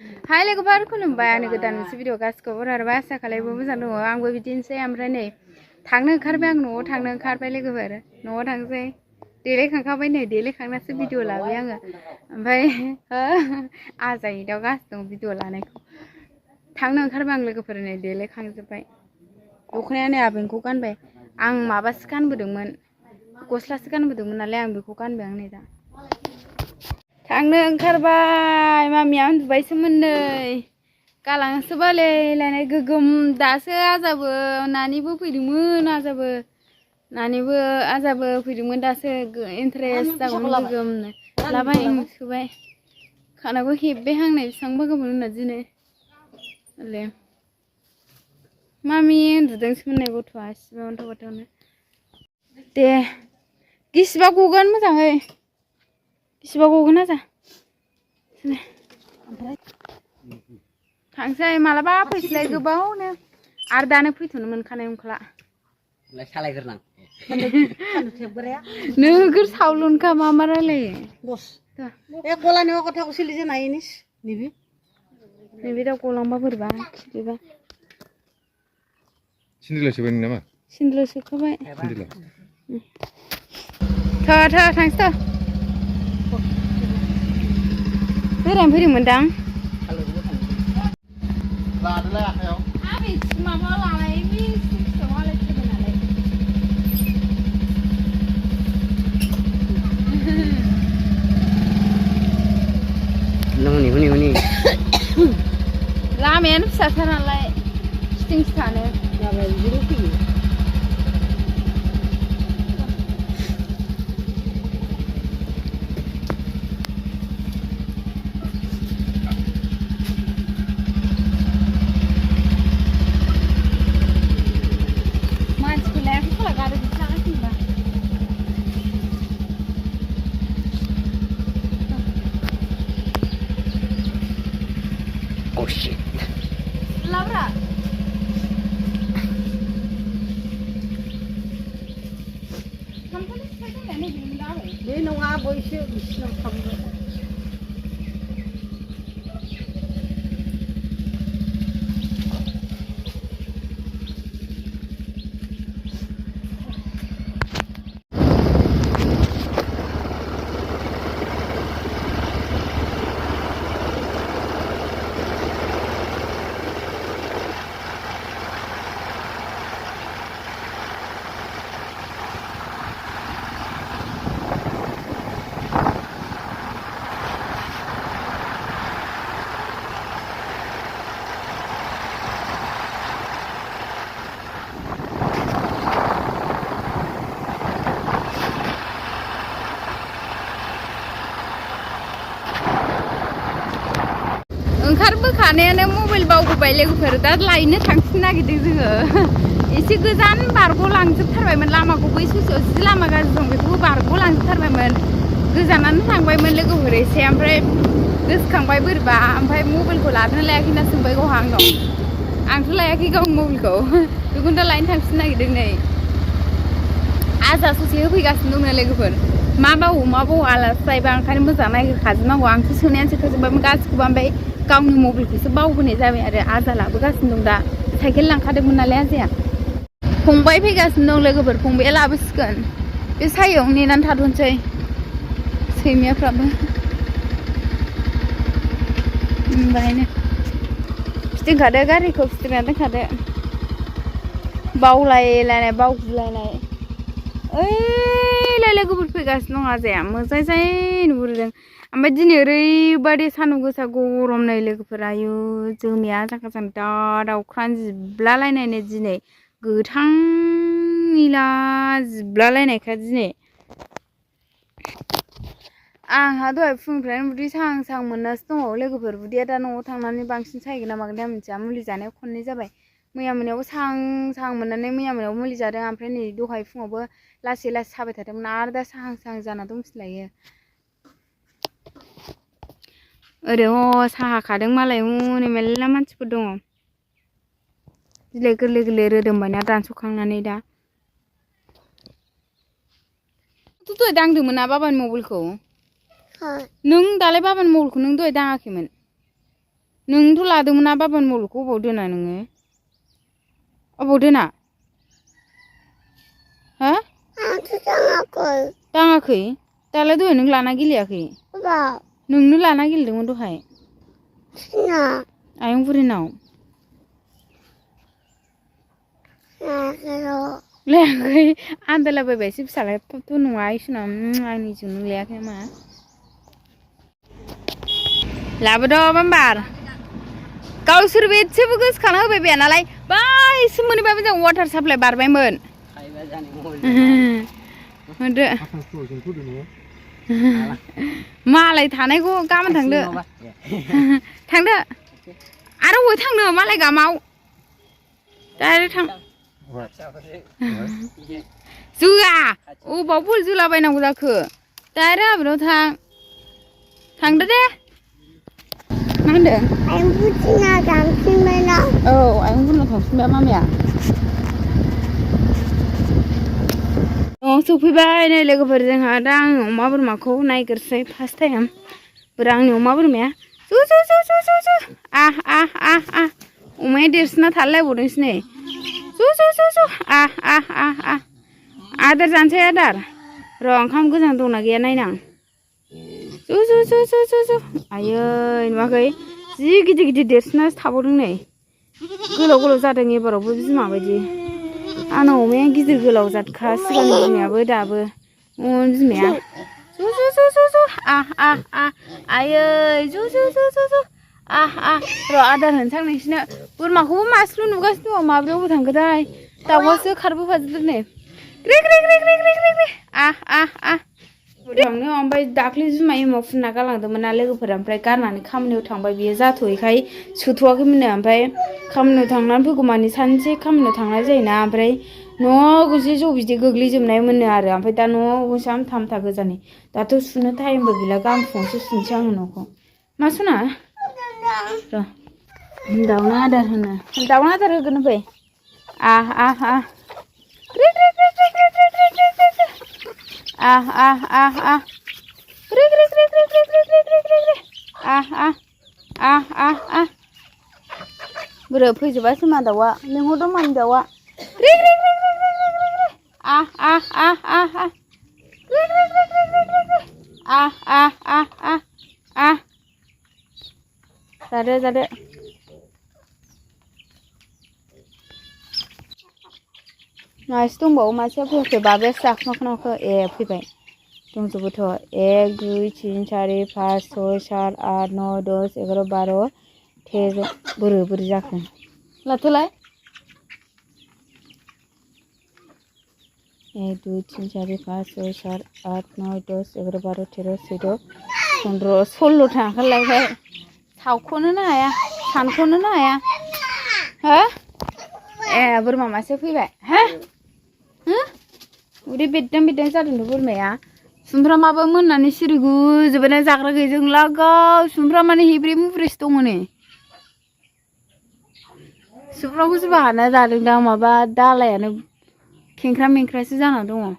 Hai लोगोफोर खुलुमबाय आंनि गोदान मोनसे भिडिअ गासिखौबो बरायबाय आसा खालामो मोजां दङ आंबो बिदिनोसै ओमफ्राय नै थांनो ओंखारबाय आं न'आव थांनो ओंखारबाय लोगोफोर न'आव थांसै देलायखांखाबाय नै देलायखांनासो भिडिअ लाबाय आङो ओमफ्राय आजायैदाव गासिबो दं भिडिअ लानायखौ थांनो ओंखारबाय आं लोगोफोर नै देलायखांजोब्बाय दख'नाया नै आबेंखौ गानबाय आं माबासो गानबोदोंमोन गस्लासो गानबोदोंमोन नालाय आं बेखौ गानबाय आं नै दा थांनो ओंखारबाय मामिया उन्दुबायसोमोन नै गालांसो बालायलायनाय गोगोम दासो आजाबो नानिबो फैदोंमोन आजाबो फैदोंमोन दासो इन्टारेस्ट जागौमोन गोगोमनो लाबाय सोबाय खानाबो हेब्बाय हांनाय बेसेबांबा गोबाव उनाव दिनै मामि उन्दुदोंसोमोन नै गथ'आ सिबा अन्थाव बाथावनो दे गिसिबा गगोन मोजाङै गिसिबा गगोन आजा थांसै मालाबा फैसैलाय गोबावनो आरो दानो फैथ'नो मोनखानाय नंखाला सालायग्रोनां नोगोर सावलुनखा मा रायलायो बस ए गलानि गथाखौ सोलिजेन हायोनिस नैबे दाउ गलांबा बोरैबा खिथेबा सिन्देलाव सोबाय नामा सिन्देलाव सोखाबाय थांसै बेरायनो फैदोंमोनदां लादोलाय आखायाव माबा लानाय हनि लामायानो फिसाथार नालाय खिथिं खिथानो जाबाय बिदिनो फैयो Oh shit. Laura. Bे नङा बैसो बिसिनाव थांबाय ओंखारबोखानायानो मबाइल बावबोबाय लोगोफोर दा लायनो थांफिननो नागिरदों जोङो एसे गोजान बारग'लांजोबथारबायमोन लामाखौ बै ससेयाव जि लामा गाज्रि दं बेखौबो बारग'लांजोबथारबायमोन गोजानानो थांबायमोन लोगोफोर एसे ओमफ्राय गोसोखांबाय बोरैबा ओमफ्राय मबाइलखौ लादोंना लायाखैना सोंबाय गावहा आंनाव आंथ' लायाखै गावनि मबाइलखौ बेखौनो दा लायनो थांफिननो नागिरदों नै आजा ससे होफैगासिनो दंनो लोगोफोर मा बावो आलासि जायोबा ओंखायनो मोजां नायगिरखाजोबनांगौ आंथ' सोनायानो सोखाजोब्बायमोन गासिखौबो ओमफ्राय गावनि मबाइलखौसो बावबोनाय जाबाय आरो आजा लाबोगासिनो दं दा साइकेल लांखादोंमोन नालाय आजाया फंबाय फैगासिनो दं लोगोफोर फंबाया लाबोसिगोन बे सायायाव नेनानै थाथ'नोसै सैमाफ्राबो बाहायनो फिदिंखादो गारिखौ फिदिंना दोनखादो बावगुलायनाय ओइलाय लोगोफोर फैगासिनो दं आजाया मोजां जाय नुहुरदों ओमफ्राय दिनै ओरैबादि सान्दुं गोसा गरम नै लोगोफोर आयु जोमैया जाखां दा दाउख्रानो जिब्लालायनायनो दिनै गोथां निला जिब्लालायनायखा दिनै आंहा दहाय फुंनिफ्रायनो उदै साहां मोननासो दङ लोगोफोर उदैया दा न'आव थांनानै बांसिन सायगोन ना मागोन आं मिथिया मुलि जानाया खननै जाबाय मैया मोनायावबो साहां मोननानै मैया मोनायाव मुलि जादों ओमफ्राय नै दहाय फुङावबो लासै साबाय थादोंमोन आरो दा साहां जाना दंफिनलायो ओरै साहा खादों मालाय हनै मेरला मानसिफोर दङ बिलाइ गोरलै रोदोमबायना दानस'खांनानै दा दहाय दांदोंमोन ना बाबानि मबाइलखौ नों दालाय बाबानि मबाइलखौ नों दहाय दाङाखैमोन नोंथ' लादोंमोन ना बाबानि मबाइलखौ अबाव दोना नोङो अबाव दोना हा दाङाखै दालाय दहाय नों लाना गेलेयाखै नोंनो लाना गेलेदोंमोन दहाय आयं बुरिनाव लायाखै आन्दायलाबायबायसो फिसालाया थबथ' नङा इसुना आंनिजों नों लायाखै मा लाबोद' बाम्बार गावसोरबो एसेबो गोसोखांना होबाय बाया नालाय बायसो मोनहैबाय मोजां वाटार साप्लाइ बारबायमोन होदो मालाय थानायखौ गाबोन थांदो थांदो आरो अबाव थांनो मालाय गामाव डाइरेक्ट थां जोआ अबाव फुल जोलाबायनांगौ जाखो डाइरेक्ट आबादाव थांदो दे मा होनदों आयं बुथिना थांफिनबाय ना औ आयं बुथिना थांफिनबाय मामिया न'आव सफैबाय नै लोगोफोर जोंहा दा आं अमा बोरमाखौ नायग्रोसै फार्स्ट टाइम आंनि अमा बोरमाया जु अमाया देरसिना थालायलायबावदोंसो नै जु आदार जानोसै आदार र' ओंखाम गोजां दंना गैया नायनां जु आयै नुवाखै जि गिदिर गिदिर देरसिनासो थाबावदों नै गोलाव गोलाव जादों एबारावबो बिमा बायदि आंना अमाया गिदिर गोलाव जादखा सिगांनि बिमायाबो दाबो बिमाया जु आयै जु र' आदार होनसां नोंसिनो बोरमाखौबो मासेल' नुगासिनो दङ माब्रैयावबो थांखोथाय दाउआसो खारबोफाजोबदों नै ग्रि थांनो ओमफ्राय दाख्लै जुमाय एमाव फुनना गालांदोंमोन ना लोगोफोरा ओमफ्राय गारनानै खामानियाव थांबाय बियो जाथ'यैखाय सोथ'वाखैमोननो ओमफ्राय खामानियाव थांनानै फैगौ मानि सानसे खामानियाव थांनाय जायोना ओमफ्राय न'आव गंसे जौ बिदै गोग्लैजोबनाय मोनो आरो ओमफ्राय दा न'आव गंसे थामथा गोजानै दाथ' सुनो टाइमबो गैला गाबोन फुङावसो सुनोसै आङो न'खौ मा सना र' दाउनो आदार होगोन फै बोरै फैजोबासै मा दाउआ लिंहरदों मानि दाउआ जादो मासे दंबावो मासेया फैयाखै बाबायासो जाखोमाखो ए फैबाय दंजोबोथ' 1 2 3 4 5 6 7 8 9 10 11 12 13 बोरै जाखो लाथ'लाय 1 2 3 4 5 6 7 8 9 10 11 12 13 14 15 16 ओंखारलायबाय सावख'नोनो हाया सानख'नोनो हाया हो ए बोरमा मासे फैबाय हो उदै बेद्दां जादोंथ' बोरमाया सुमफ्रामाबो मोननानै सिरिगुजोबबायना जाग्रा गैयिजों लागाव सुमफ्रामानो हेब्रे मुब्रेसो दङ नै सुमफ्रामखौ सोरबा हाना जादोंदां माबा दालायानो खेंख्रा मेंख्रासो जाना दङ